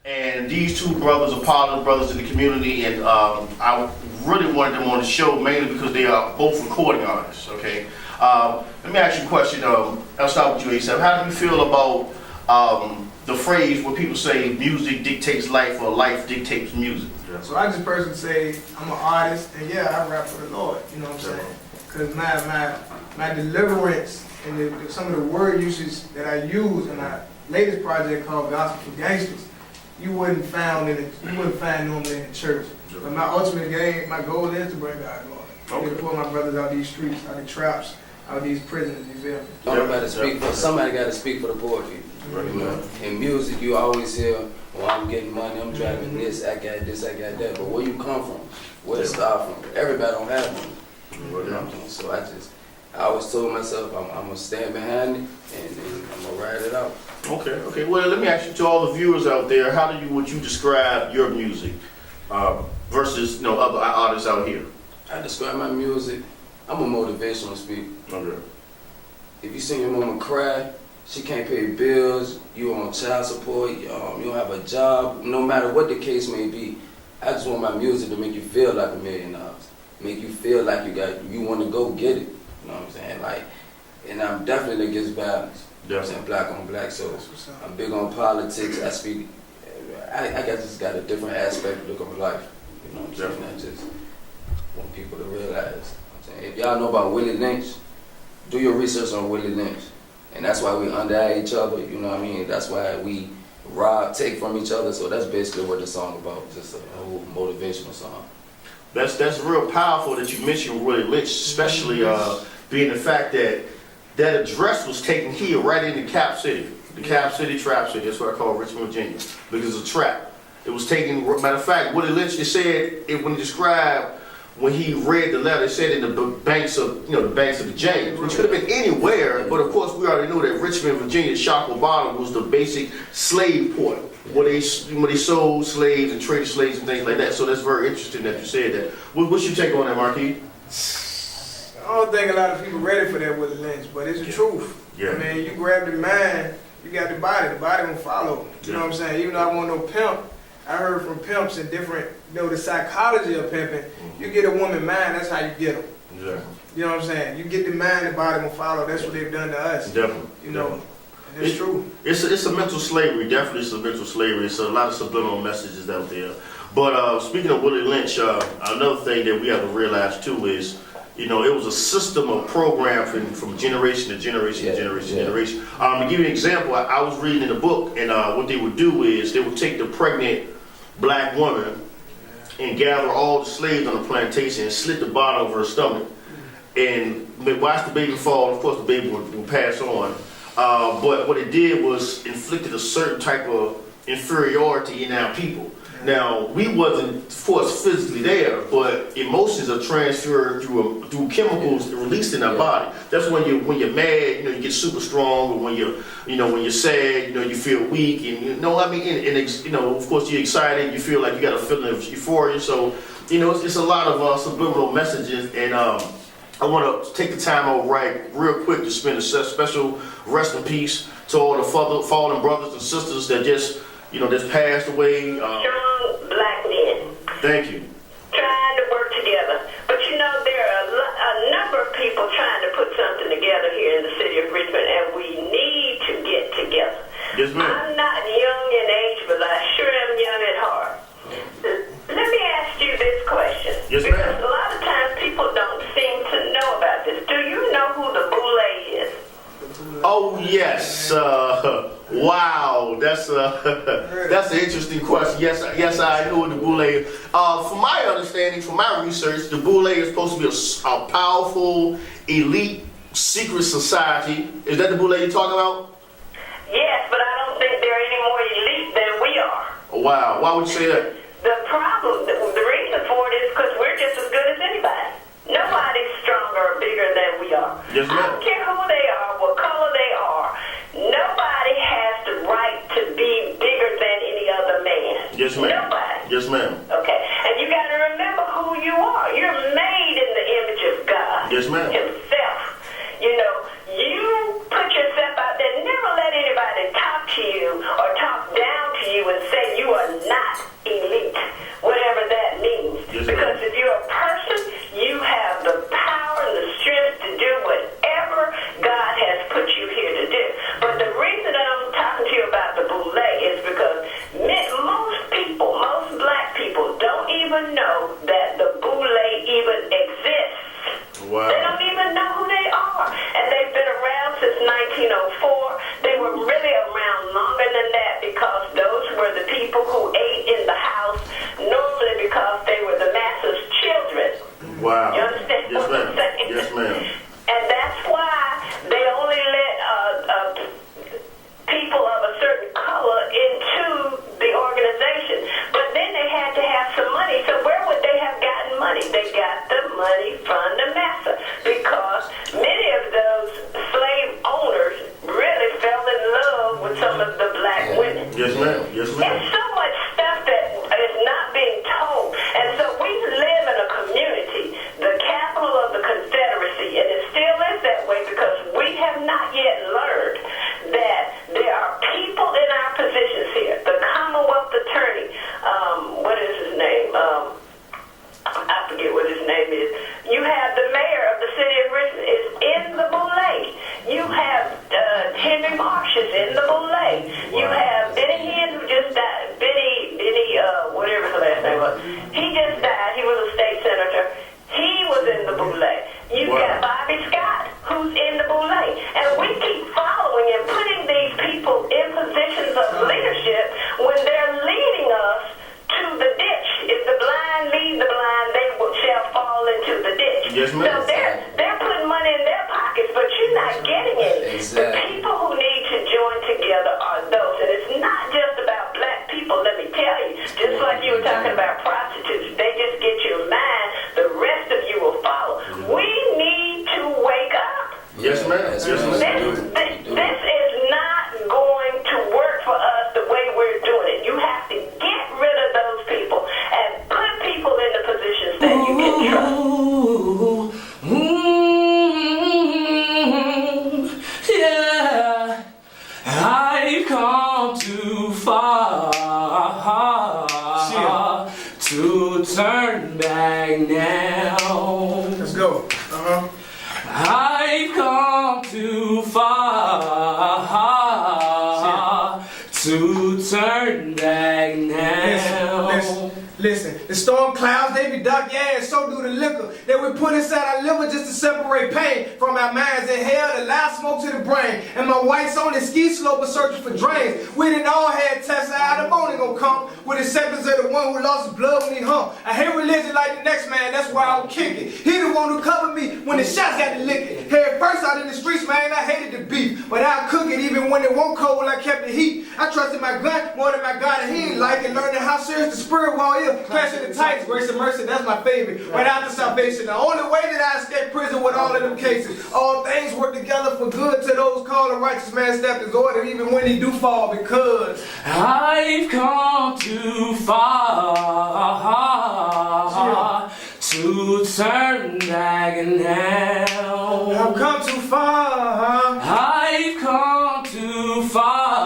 And these two brothers are positive brothers in the community, and I really wanted them on the show mainly because they are both recording artists, okay? Let me ask you a question. I'll start with you, ASAP. How do you feel about the phrase where people say music dictates life or life dictates music? So I just personally say I'm an artist, and yeah, I rap for the Lord, you know what I'm saying? Because my deliverance and some of the word usage that I use in my latest project called Gospel for Gangsters, you wouldn't find normally in the church. But my ultimate game, my goal is to bring God glory. To pull my brothers out these streets, out of traps, out of these prisons, you feel me? Somebody got to speak for the poor people. You know, in music, you always hear, "Well, I'm getting money, I'm driving this, I got this, I got that." But where you come from, where it start from? Everybody don't have money. You know? So I always told myself I'm gonna stand behind it and I'm gonna ride it out. Okay. Well, let me ask you, to all the viewers out there, how would you describe your music versus other artists out here? I describe my music. I'm a motivational speaker. Okay. If you see your mama cry, she can't pay bills, you on child support, you don't have a job, no matter what the case may be, I just want my music to make you feel like $1 million. Make you feel like you want to go get it. You know what I'm saying? Like, and I'm definitely against violence. You know what I'm saying? Black on black, so I'm big on politics. I speak, I just got a different aspect look of life. You know what I'm saying? I just want people to realize. You know what I'm saying? If y'all know about Willie Lynch, do your research on Willie Lynch. And that's why we under each other, you know what I mean? That's why we take from each other. So that's basically what the song about, just a whole motivational song. That's real powerful that you mentioned Willie Lynch, especially being the fact that address was taken here right in the Cap City. The Cap City Trap City, that's what I call Richmond, Virginia, because it's a trap. It was taken, matter of fact, Willie Lynch, it said, when he described, when he read the letter, it said in the banks of the James, which could have been anywhere, but of course we already knew that Richmond, Virginia, Shockley Bottom was the basic slave port, where they sold slaves and traded slaves and things like that. So that's very interesting that you said that. What's your take on that, Marquis? I don't think a lot of people ready for that with Lynch, but it's the truth. Yeah. I mean, you grab the mind, you got the body gonna follow. You know what I'm saying? Even though I want no pimp, I heard from pimps and different, the psychology of pimping. You get a woman mind, that's how you get them. Yeah. You know what I'm saying? You get the mind, the body will follow. That's what they've done to us. Definitely. You know, and it's true. It's a mental slavery. Definitely, it's a mental slavery. It's a lot of subliminal messages out there. But speaking of Willie Lynch, another thing that we have to realize too is, it was a system of programming from generation to generation to generation to generation. To give you an example, I was reading in a book, and what they would do is they would take the pregnant black woman and gather all the slaves on the plantation and slit the bottom of her stomach and watch the baby fall. Of course, the baby would pass on. But what it did was inflicted a certain type of inferiority in our people. Now, we wasn't, of course, physically there, but emotions are transferred through chemicals released in our body. That's when you're mad, you get super strong, or when you're sad, you feel weak, and of course you're excited, you feel like you got a feeling of euphoria. So, it's a lot of subliminal messages, and I want to take the time out real quick to spend a special rest in peace to all the fallen brothers and sisters that just passed away. Strong black men. Thank you. Trying to work together. But there are a number of people trying to put something together here in the city of Richmond, and we need to get together. Yes, ma'am. I'm not young in age, but I sure am young at heart. Let me ask you this question. Yes, ma'am. Because a lot of times people don't seem to know about this. Do you know who the Boule is? Oh yes, wow, that's an interesting question. Yes, I know what the Boule is. From my understanding, from my research, the Boule is supposed to be a powerful, elite, secret society. Is that the Boule you're talking about? Yes, but I don't think they're any more elite than we are. Wow, why would you say that? The problem, the reason for it is because we're just as good as anybody. Nobody's stronger or bigger than we are. Yes, ma'am. I don't care who they are, what color they are. Nobody has the right to be bigger than any other man. Yes, ma'am. Nobody. Yes, ma'am. Okay, and you got to remember who you are. You're made in the image of God. Yes, ma'am. Himself. You put yourself out there. Never let anybody talk to you or talk down to you and say you are 1904. They were really around longer than that because those were the people who ate in the house, normally because they were the master's children. Wow. You understand Yes, what I'm ma'am. saying? Yes, ma'am. And that's why they only let people of a certain color into the organization. But then they had to have some money. So where would they have gotten money? They got the money from the master because many of those slave owners really fell in love with some of the black women. Yes, ma'am. Yes, ma'am. There's so much stuff that is not being told. And so we live in a community, the capital of the Confederacy, and it still is that way because we have not yet learned that there are people in our positions here. The Commonwealth Attorney, what is his name? I forget what his name is. You have the mayor of the city of Richmond is in the Boulay. You have Henry Marsh is in the Boulay. You have Benny Hinn who just died. Benny, whatever his last name was. He just died. He was a state senator. He was in the Boulay. You got Bobby Scott, who's in the Boulay. And we keep following and putting these people in positions of leadership when they're leading us to the ditch. If the blind lead the blind, they shall fall into the ditch. Yes, ma'am. So they're putting money in their pockets, but you're not getting it. Exactly. The people who need to join together are those. And it's not just about black people, let me tell you. Just like you were talking about prostitutes, they just get your mind. The rest of you will follow. We need to wake up. Yes, ma'am. Yes, ma'am. This is not going to work for us the way we're doing it. You have to get rid of those people and put people in the positions that you can trust. Yeah, I've come too far to turn back now. Let's go. I've come too far to turn back now. Listen, the storm clouds, they be dark, yeah, and so do the liquor that we put inside our liver just to separate pain from our minds. Inhale the loud smoke to the brain. And my wife's on the ski slope are searching for drains. We done all had tests out, the morning gonna come with acceptance of the one who lost his blood when he hung. I hate religion like the next man, that's why I don't kick it. He the one who covered me when the shots got to lick it. Head first out in the streets, man, I hated the beef. But I'll cook it even when it won't cold, I kept the heat. I trusted my gun more than my God, and he ain't like it. Learning how serious the spirit war is. Clashing the tights, grace and mercy, that's my favorite. Right after salvation, the only way that I escape prison with all of them cases. All things work together for good to those called a righteous man stepped his order, even when he do fall, because I've come too far to turn back now. I've come too far. I've come too far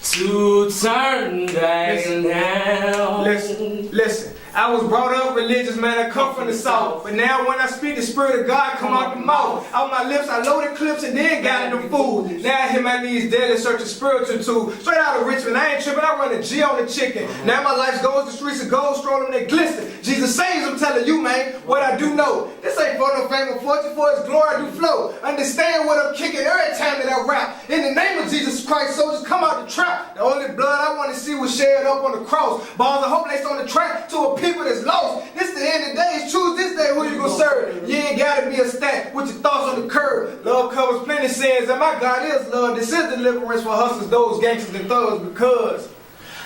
to turn back now. Listen. I was brought up religious, man. I come from the South. But now when I speak, the Spirit of God come out the mouth. Out my lips, I loaded clips and then got in the food. Now I hit my knees daily, searching spiritual too. Straight out of Richmond, I ain't tripping. I run a G on the chicken. Now my life goes the streets of gold, strolling they glisten. Jesus saves, I'm telling you, man, what I do know. This ain't for no fame or fortune, for His glory I do flow. Understand what I'm kicking every time that I rap. In the name of Jesus Christ, soldiers come out the trap. The only blood I want to see was shed up on the cross. Balls of hope laced on the track to a people that's lost. This the end of the days. Choose this day who you gonna serve. You ain't gotta be a stat with your thoughts on the curb. Love covers plenty sins, and my God is love. This is deliverance for hustlers, those gangsters and thugs, because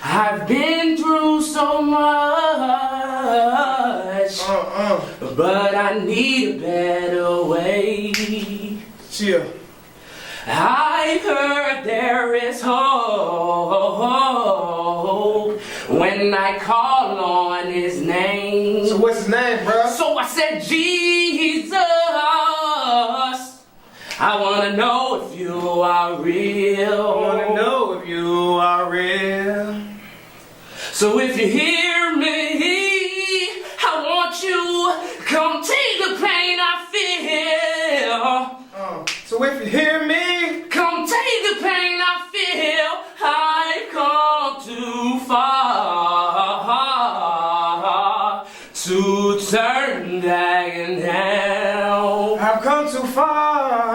I've been through so much, but I need a better way. Chill. I've heard there is hope when I call on His name. So what's His name, bro? So I said, Jesus, I want to know if you are real. I wanna know if you are real. So if you hear me, I want you to come take the pain I feel. So if you hear me, Come take the pain I feel. I've come too far to turn back now. I've come too far.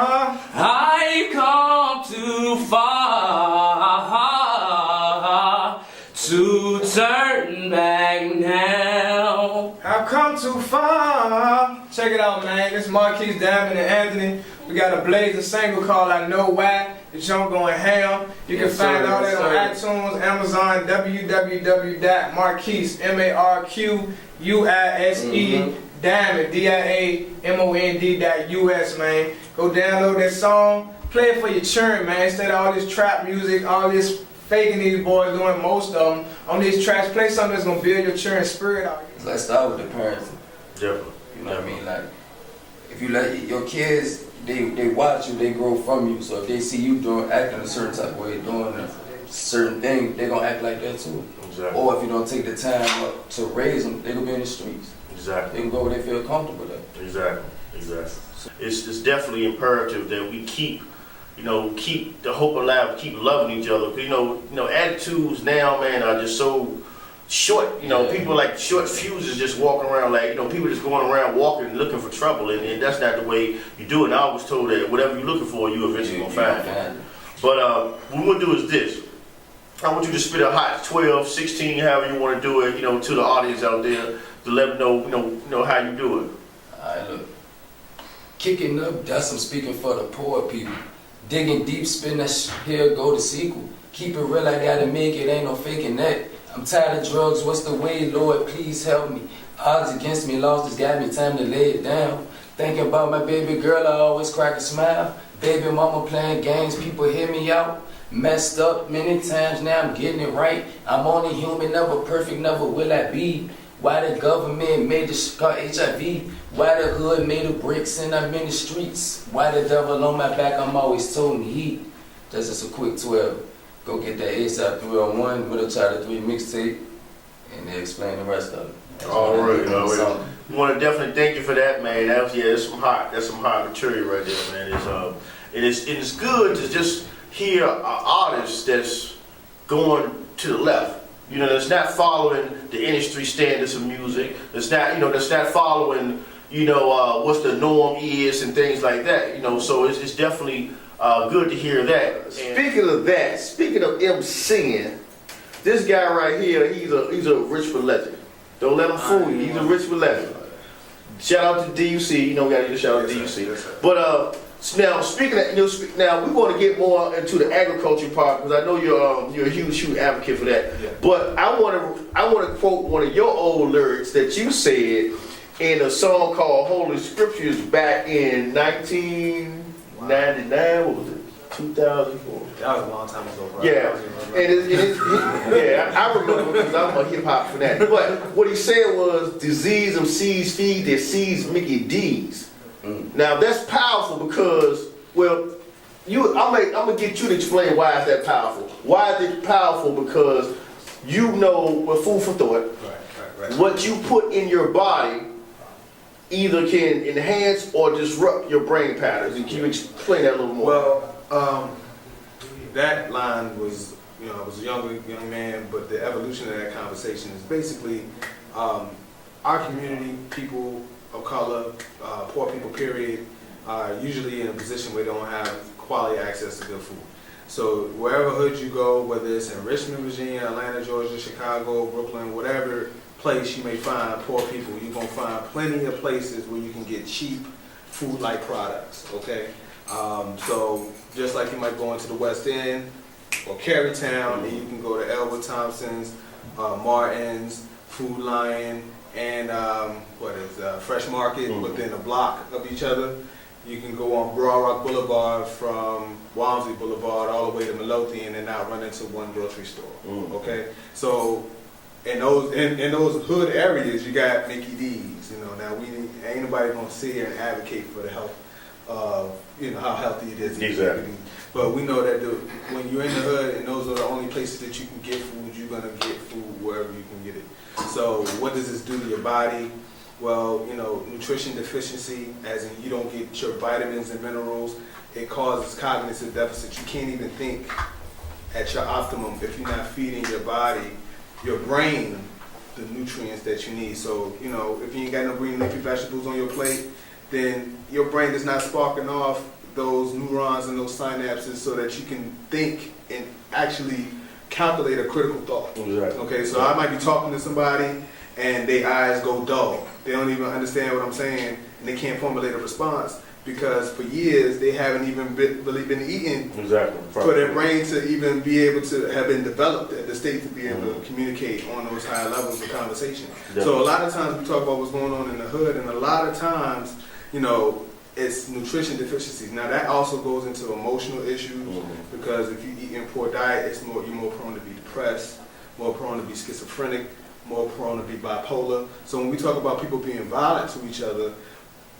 I come too far to turn back now. I've come too far. Check it out, man. This Marquise, Diamond, and Anthony. We got a blazing single called I Know Why. The jump going ham. You can find all that on iTunes, Amazon, www.marquise, MARQUISE, Diamond, DIAMOND.US, man. Go download that song. Play it for your churn, man. Instead of all this trap music, all this faking these boys doing most of them on these tracks. Play something that's going to build your churn spirit out. Let's start with the parents. Definitely. You know what I mean? Like, if you let your kids, they watch you, they grow from you. So if they see you acting a certain type of way, doing a certain thing, they're going to act like that too. Exactly. Or if you don't take the time up to raise them, they're going to be in the streets. Exactly. They can go where they feel comfortable at. Exactly. It's definitely imperative that we keep the hope alive, keep loving each other. You know, attitudes now, man, are just so short. People like short fuses just walking around like, people just going around walking looking for trouble, and that's not the way you do it. And I was told that whatever you're looking for, you eventually gonna find it. But what we're gonna do is this. I want you to spit a hot 12, 16, however you want to do it, to the audience out there to let them know how you do it. Alright, look. Kicking up dust, I'm speaking for the poor people. Digging deep, spin that here, go to sequel. Keep it real, I gotta make it, ain't no faking that. I'm tired of drugs, what's the way, Lord, please help me. Odds against me, lost has got me, time to lay it down. Thinking about my baby girl, I always crack a smile. Baby mama playing games, people hear me out. Messed up many times, now I'm getting it right. I'm only human, never perfect, never will I be. Why the government made this called HIV? Why the hood made of bricks and I'm in the streets? Why the devil on my back, I'm always toting heat. That's just a quick 12. Go get that ASAP 301, Middle Child 3 mixtape, and they explain the rest of it. All right. We want to definitely thank you for that, man. That's some hot material right there, man. It's good to just hear an artist that's going to the left. That's not following the industry standards of music. That's not following, what's the norm is and things like that. So it's definitely good to hear that. Speaking of MCing, this guy right here, he's a Richmond legend. Don't let him fool you. He's a Richmond legend. Shout out to DUC. We got to shout out to DUC. But now speaking of, now we want to get more into the agriculture part because I know you're a huge advocate for that. Yeah. But I want to quote one of your old lyrics that you said in a song called Holy Scriptures back in 1999. What was it? 2004. That was a long time ago, bro. Yeah, I remember because I'm a hip hop fanatic. But what he said was, "Disease of seeds feed their seeds Mickey D's." Now that's powerful because, well, I'm gonna get you to explain why is that powerful. Why is it powerful? Because with food for thought, right. What you put in your body either can enhance or disrupt your brain patterns. And can you explain that a little more? Well, that line was, I was a young man, but the evolution of that conversation is basically our community, people of color, poor people, period, are usually in a position where they don't have quality access to good food. So wherever hood you go, whether it's in Richmond, Virginia, Atlanta, Georgia, Chicago, Brooklyn, whatever place you may find poor people, you're going to find plenty of places where you can get cheap food-like products, okay? So just like you might go into the West End or Carytown, and you can go to Elwood Thompson's, Martin's, Food Lion, and Fresh Market within a block of each other. You can go on Broad Rock Boulevard from Walmsley Boulevard all the way to Midlothian and now run into one grocery store. Okay, so in those hood areas, you got Mickey D's. Now ain't nobody gonna sit here and advocate for the health of how healthy it is. Exactly. But we know that when you're in the hood and those are the only places that you can get food, you're gonna get food wherever you can get it. So what does this do to your body? Well, nutrition deficiency, as in you don't get your vitamins and minerals, it causes cognitive deficits. You can't even think at your optimum if you're not feeding your body, your brain, the nutrients that you need. So, if you ain't got no green leafy vegetables on your plate, then your brain is not sparking off those neurons and those synapses so that you can think and actually calculate a critical thought. Exactly. Okay, so I might be talking to somebody and their eyes go dull. They don't even understand what I'm saying and they can't formulate a response because for years they haven't even really been eating Exactly. for their brain to even be able to have been developed at the state to be able to communicate on those higher levels of conversation. Yeah. So a lot of times we talk about what's going on in the hood, and a lot of times, you know, it's nutrition deficiencies. Now that also goes into emotional issues because if you eat in poor diet, you're more prone to be depressed, more prone to be schizophrenic, more prone to be bipolar. So when we talk about people being violent to each other,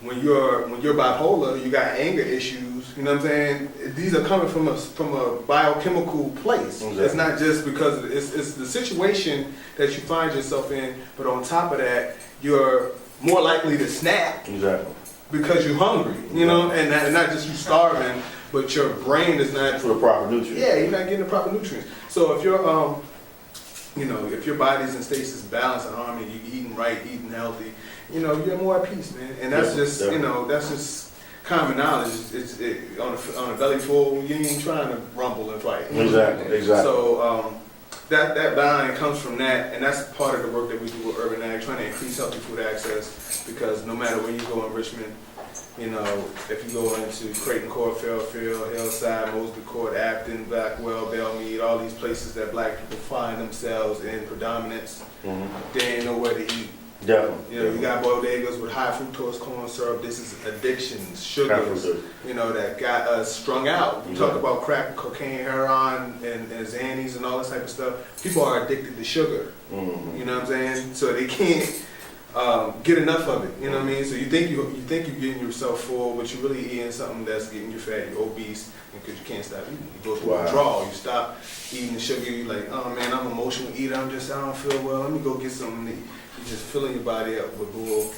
when you're bipolar, you got anger issues. You know what I'm saying? These are coming from a biochemical place. Exactly. It's not just because it's the situation that you find yourself in, but on top of that, you're more likely to snap. Exactly. Because you're hungry, you know, and not just you starving, but your brain is not For the proper nutrients. Yeah, you're not getting the proper nutrients. So if you're you know, if your body's in stasis, balance, and harmony, you're eating right, eating healthy, you know, you're more at peace, man. And that's just, you know, that's just common knowledge. On a belly full, you ain't trying to rumble and fight. Exactly. So that line comes from that, and that's part of the work that we do with Urban Ag, trying to increase healthy food access. Because no matter where you go in Richmond, you know, if you go into Creighton Court, Fairfield, Hillside, Mosby Court, Acton, Blackwell, Belmead, all these places that black people find themselves in predominance, they ain't nowhere to eat. Definitely. You know, you got bodegas with high fructose corn syrup. This is addictions, sugars, you know, that got us strung out. You talk about crack, cocaine, heroin, and Xannies and all this type of stuff. People are addicted to sugar. You know what I'm saying? So they can't get enough of it. You know what I mean? So you think you're getting yourself full, but you're really eating something that's getting you fat. You're obese because you can't stop eating. You go through a withdrawal. You stop eating the sugar. You're like, oh man, I'm an emotional eater. I don't feel well. Let me go get something to eat. You're just filling your body up with bull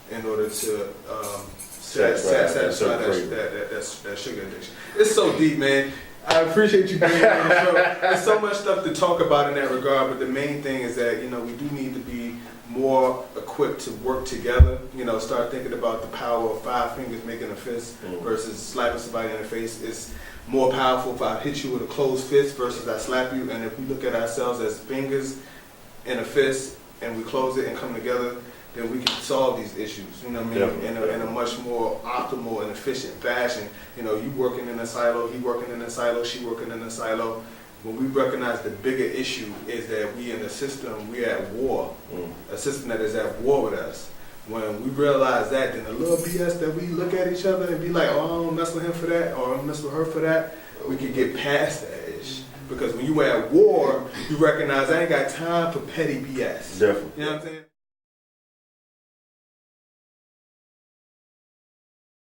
in order to satisfy that sugar addiction. It's so deep, man. I appreciate you being on the show. There's so much stuff to talk about in that regard, but the main thing is that, you know, we do need to be more equipped to work together. You know, start thinking about the power of 5 fingers making a fist versus slapping somebody in the face. It's more powerful if I hit you with a closed fist versus I slap you. And if we look at ourselves as fingers in a fist and we close it and come together, then we can solve these issues, you know what I mean, in a much more optimal and efficient fashion. You know, you working in a silo, he working in a silo, she working in a silo. When we recognize the bigger issue is that we in a system, we're at war, a system that is at war with us. When we realize that, then the little BS that we look at each other and be like, oh, I don't mess with him for that, or I don't mess with her for that, we can get past that ish. Because when you at war, you recognize I ain't got time for petty BS. Definitely. You know what I'm saying?